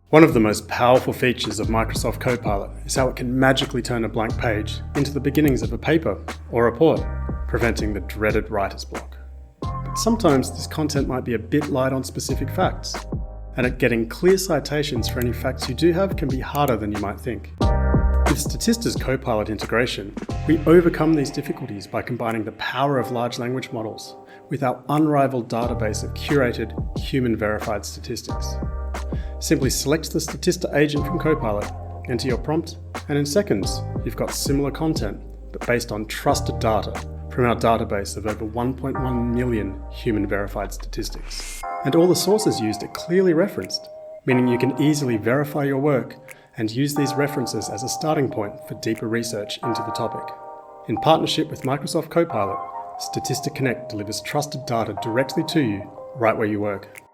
One of the most powerful features of Microsoft Copilot is how it can magically turn a blank page into the beginnings of a paper or report, preventing the dreaded writer's block. But sometimes this content might be a bit light on specific facts, and at getting clear citations for any facts you do have can be harder than you might think. With Statista's Copilot integration, we overcome these difficulties by combining the power of large language models with our unrivaled database of curated, human-verified statistics. Simply select the Statista agent from Copilot, enter your prompt, and in seconds, you've got similar content, but based on trusted data from our database of over 1.1 million human-verified statistics. And all the sources used are clearly referenced, meaning you can easily verify your work and use these references as a starting point for deeper research into the topic. In partnership with Microsoft Copilot, Statista Connect delivers trusted data directly to you, right where you work.